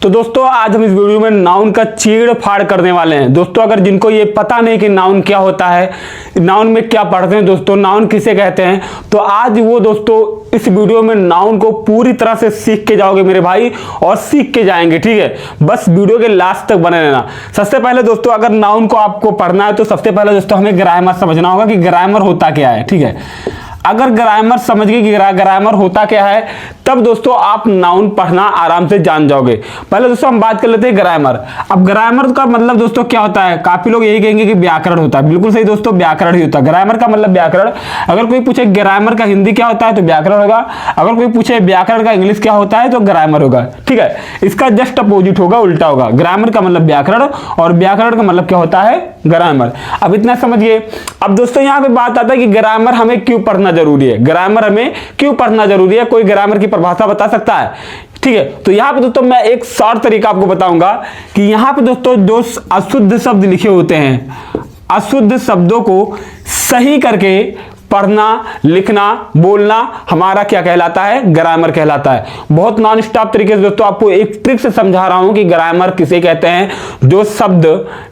तो दोस्तों आज हम इस वीडियो में नाउन का चीड़ फाड़ करने वाले हैं। दोस्तों अगर जिनको ये पता नहीं कि नाउन क्या होता है, नाउन में क्या पढ़ते हैं, दोस्तों नाउन किसे कहते हैं, तो आज वो दोस्तों इस वीडियो में नाउन को पूरी तरह से सीख के जाओगे मेरे भाई, और सीख के जाएंगे। ठीक है, बस वीडियो के लास्ट तक बने रहना। सबसे पहले दोस्तों अगर नाउन को आपको पढ़ना है तो सबसे पहले दोस्तों हमें ग्रामर समझना होगा कि ग्रामर होता क्या है। ठीक है, अगर ग्रामर समझ गए कि ग्रामर होता क्या है, तब दोस्तों आप नाउन पढ़ना आराम से जान जाओगे। पहले दोस्तों हम बात कर लेते हैं ग्रामर। अब ग्रामर का मतलब दोस्तों क्या होता है, काफी लोग यही कहेंगे कि व्याकरण होता है। बिल्कुल सही दोस्तों, व्याकरण ही होता है। ग्रामर का मतलब व्याकरण। अगर कोई पूछे ग्रामर का हिंदी क्या होता है तो व्याकरण होगा। अगर कोई पूछे व्याकरण का इंग्लिश क्या होता है तो ग्रामर होगा। ठीक है, इसका जस्ट अपोजिट होगा, उल्टा होगा। ग्रामर का मतलब व्याकरण और व्याकरण का मतलब क्या होता है, ग्रामर। अब इतना समझिए। अब दोस्तों यहाँ पे बात आता है कि ग्रामर हमें क्यों पढ़ना जरूरी है। ग्रामर हमें क्यों पढ़ना जरूरी है, कोई ग्रामर की परिभाषा बता सकता है? ठीक है, तो यहां पे दोस्तों मैं एक शॉर्ट तरीका आपको बताऊंगा कि यहां पे दोस्तों जो अशुद्ध शब्द लिखे होते हैं, अशुद्ध शब्दों को सही करके पढ़ना, लिखना, बोलना हमारा क्या कहलाता है, ग्रामर कहलाता है। बहुत नॉन स्टॉप तरीके से दोस्तों आपको एक ट्रिक से समझा रहा हूं कि ग्रामर किसे कहते हैं। जो शब्द,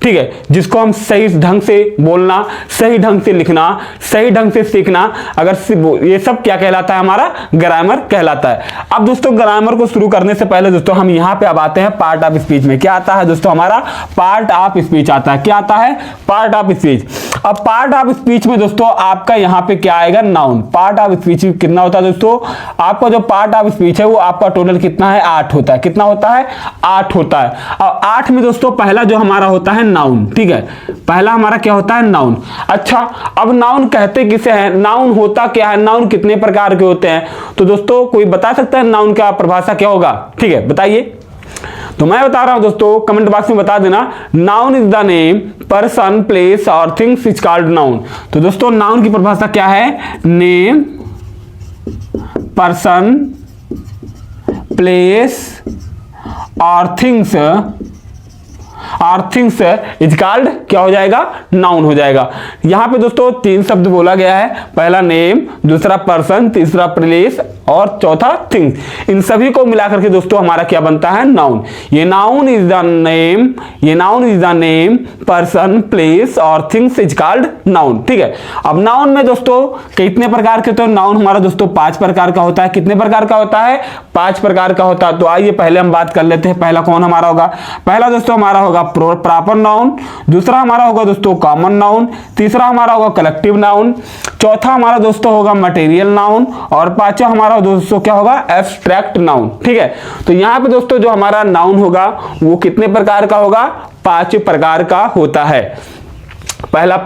ठीक है, जिसको हम सही ढंग से बोलना, सही ढंग से लिखना, सही ढंग से सीखना, अगर ये सब क्या कहलाता है, हमारा ग्रामर कहलाता है। अब दोस्तों ग्रामर को शुरू करने से पहले दोस्तों हम यहां पे अब आते हैं पार्ट ऑफ स्पीच में। क्या आता है दोस्तों, हमारा पार्ट ऑफ स्पीच आता है। क्या आता है, पार्ट ऑफ स्पीच। अब पार्ट ऑफ स्पीच में दोस्तों आपका यहां पे क्या आएगा, नाउन। पार्ट ऑफ स्पीच कितना होता है दोस्तों, आपका जो पार्ट ऑफ स्पीच है वो आपका टोटल कितना है, 8 होता है। कितना होता है, 8 होता है। और 8 में दोस्तों पहला जो हमारा होता है नाउन। ठीक है, पहला हमारा क्या होता है, नाउन। अच्छा, अब नाउन कहते किसे हैं, नाउन होता क्या है, नाउन कितने प्रकार के होते हैं, तो दोस्तों कोई बता सकता है नाउन का परिभाषा क्या होगा? ठीक है, बताइए। तो मैं बता रहा हूं दोस्तों, कमेंट बॉक्स में बता देना। Noun is the name, person, place और थिंग्स इज कॉल्ड नाउन। तो दोस्तों नाउन की परिभाषा क्या है, नेम, पर्सन, प्लेस और थिंग्स इज कॉल्ड क्या हो जाएगा, नाउन हो जाएगा। यहां पे दोस्तों 3 शब्द बोला गया है, पहला नेम, दूसरा पर्सन, तीसरा प्लेस और चौथा थिंग्स। इन सभी को मिलाकर के दोस्तों हमारा क्या बनता है, नाउन। ये नाउन इज द नेम, ये noun is the name, person, place और थिंग्स इज कॉल्ड नाउन। ठीक है, अब नाउन में दोस्तों कितने प्रकार के, तो नाउन हमारा दोस्तों 5 प्रकार का होता है। कितने प्रकार का होता है, 5 प्रकार का होता है। तो आइए पहले हम बात कर लेते हैं, पहला कौन हमारा होगा। पहला दोस्तों हमारा होगा प्रॉपर नाउन, दूसरा हमारा होगा दोस्तों कॉमन नाउन, तीसरा हमारा होगा कलेक्टिव नाउन, चौथा हमारा दोस्तों होगा मटेरियल नाउन और पांचवा हमारा दोस्तों क्या होगा, एब्स्ट्रैक्ट नाउन। ठीक है, तो यहां पे दोस्तों जो हमारा नाउन होगा वो कितने प्रकार का होगा, 5 प्रकार का होता है। पहला